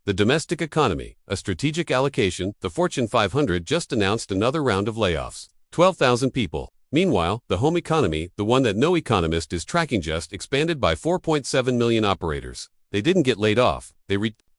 The domestic economy, a strategic allocation. The Fortune 500 just announced another round of layoffs. 12,000 people. Meanwhile, the home economy, the one that no economist is tracking, just expanded by 4.7 million operators. They didn't get laid off.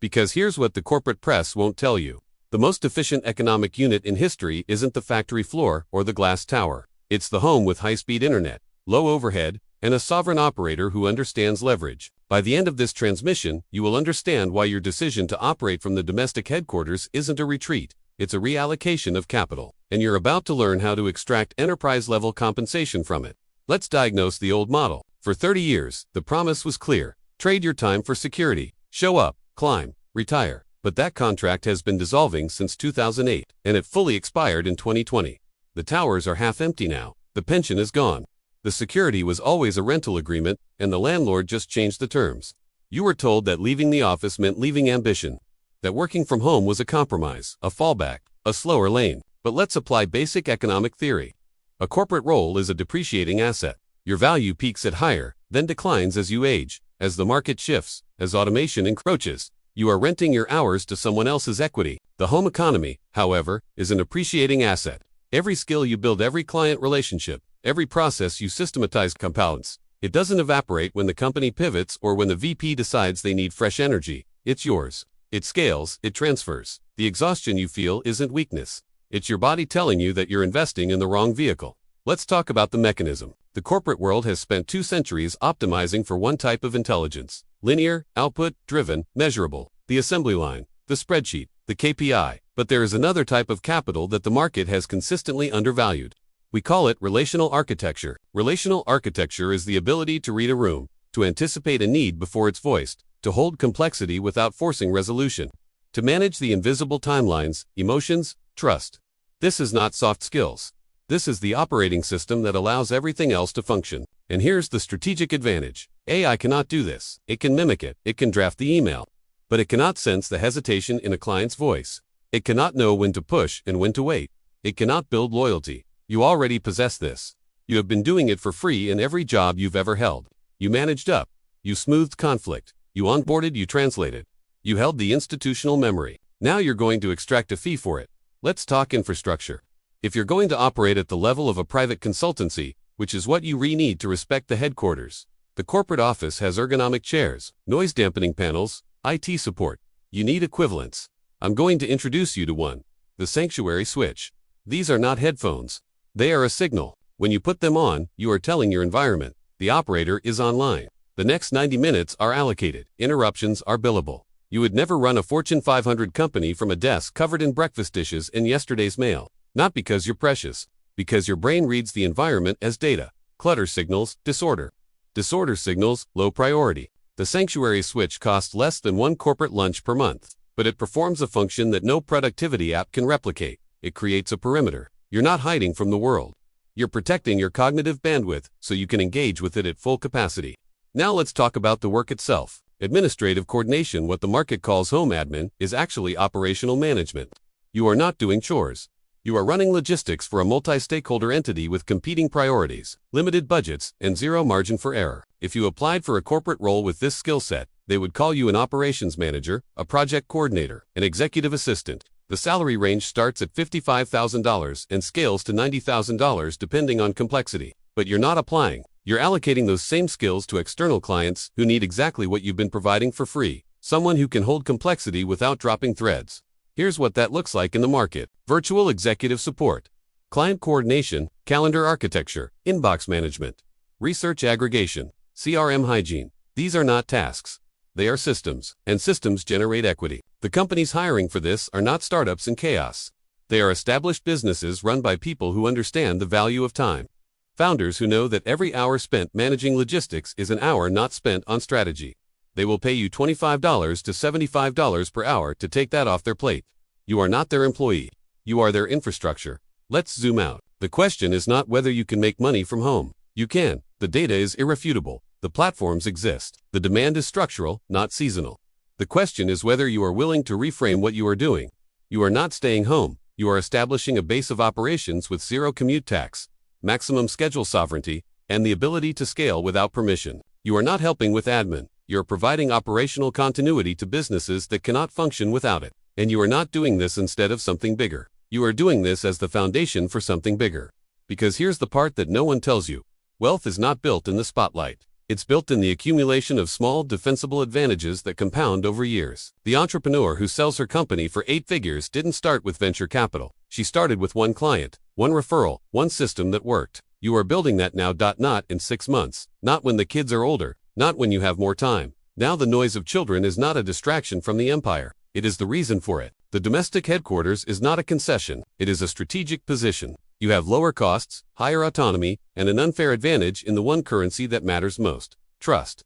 Because here's what the corporate press won't tell you. The most efficient economic unit in history isn't the factory floor or the glass tower. It's the home with high-speed internet, low overhead, and a sovereign operator who understands leverage. By the end of this transmission, you will understand why your decision to operate from the domestic headquarters isn't a retreat. It's a reallocation of capital, and you're about to learn how to extract enterprise-level compensation from it. Let's diagnose the old model. For 30 years, the promise was clear. Trade your time for security. Show up, climb, retire. But that contract has been dissolving since 2008, and it fully expired in 2020. The towers are half empty now. The pension is gone. The security was always a rental agreement, and the landlord just changed the terms. You were told that leaving the office meant leaving ambition, that working from home was a compromise, a fallback, a slower lane. But let's apply basic economic theory. A corporate role is a depreciating asset. Your value peaks at higher, then declines as you age, as the market shifts, as automation encroaches. You are renting your hours to someone else's equity. The home economy, however, is an appreciating asset. Every skill you build, every client relationship, every process you systematize compounds. It doesn't evaporate when the company pivots or when the VP decides they need fresh energy. It's yours. It scales, it transfers. The exhaustion you feel isn't weakness. It's your body telling you that you're investing in the wrong vehicle. Let's talk about the mechanism. The corporate world has spent 2 centuries optimizing for one type of intelligence. Linear, output-driven, measurable. The assembly line, the spreadsheet, the KPI. But there is another type of capital that the market has consistently undervalued. We call it relational architecture. Relational architecture is the ability to read a room, to anticipate a need before it's voiced, to hold complexity without forcing resolution, to manage the invisible timelines, emotions, trust. This is not soft skills. This is the operating system that allows everything else to function. And here's the strategic advantage. AI cannot do this. It can mimic it. It can draft the email. But it cannot sense the hesitation in a client's voice. It cannot know when to push and when to wait. It cannot build loyalty. You already possess this. You have been doing it for free in every job you've ever held. You managed up. You smoothed conflict. You onboarded, you translated. You held the institutional memory. Now you're going to extract a fee for it. Let's talk infrastructure. If you're going to operate at the level of a private consultancy, which is what you need to respect the headquarters, the corporate office has ergonomic chairs, noise dampening panels, IT support. You need equivalents. I'm going to introduce you to one. The Sanctuary Switch. These are not headphones. They are a signal. When you put them on, you are telling your environment, the operator is online. The next 90 minutes are allocated. Interruptions are billable. You would never run a Fortune 500 company from a desk covered in breakfast dishes and yesterday's mail. Not because you're precious, because your brain reads the environment as data. Clutter signals, disorder. Disorder signals, low priority. The Sanctuary Switch costs less than one corporate lunch per month, but it performs a function that no productivity app can replicate. It creates a perimeter. You're not hiding from the world. You're protecting your cognitive bandwidth so you can engage with it at full capacity. Now let's talk about the work itself. Administrative coordination, what the market calls home admin, is actually operational management. You are not doing chores. You are running logistics for a multi-stakeholder entity with competing priorities, limited budgets, and zero margin for error. If you applied for a corporate role with this skill set, they would call you an operations manager, a project coordinator, an executive assistant. The salary range starts at $55,000 and scales to $90,000 depending on complexity. But you're not applying. You're allocating those same skills to external clients who need exactly what you've been providing for free. Someone who can hold complexity without dropping threads. Here's what that looks like in the market. Virtual executive support, client coordination, calendar architecture, inbox management, research aggregation, CRM hygiene. These are not tasks. They are systems, and systems generate equity. The companies hiring for this are not startups in chaos. They are established businesses run by people who understand the value of time. Founders who know that every hour spent managing logistics is an hour not spent on strategy. They will pay you $25 to $75 per hour to take that off their plate. You are not their employee. You are their infrastructure. Let's zoom out. The question is not whether you can make money from home. You can. The data is irrefutable. The platforms exist. The demand is structural, not seasonal. The question is whether you are willing to reframe what you are doing. You are not staying home. You are establishing a base of operations with zero commute tax, maximum schedule sovereignty, and the ability to scale without permission. You are not helping with admin. You're providing operational continuity to businesses that cannot function without it. And you are not doing this instead of something bigger. You are doing this as the foundation for something bigger. Because here's the part that no one tells you. Wealth is not built in the spotlight. It's built in the accumulation of small, defensible advantages that compound over years. The entrepreneur who sells her company for 8 figures didn't start with venture capital. She started with one client, one referral, one system that worked. You are building that now. Not in 6 months. Not when the kids are older. Not when you have more time. Now the noise of children is not a distraction from the empire. It is the reason for it. The domestic headquarters is not a concession. It is a strategic position. You have lower costs, higher autonomy, and an unfair advantage in the one currency that matters most: trust.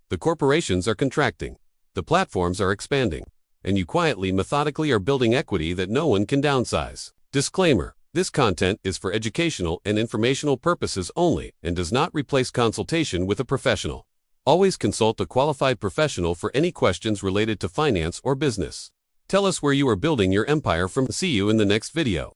The corporations are contracting. The platforms are expanding. And you quietly, methodically are building equity that no one can downsize. Disclaimer: this content is for educational and informational purposes only and does not replace consultation with a professional. Always consult a qualified professional for any questions related to finance or business. Tell us where you are building your empire from. See you in the next video.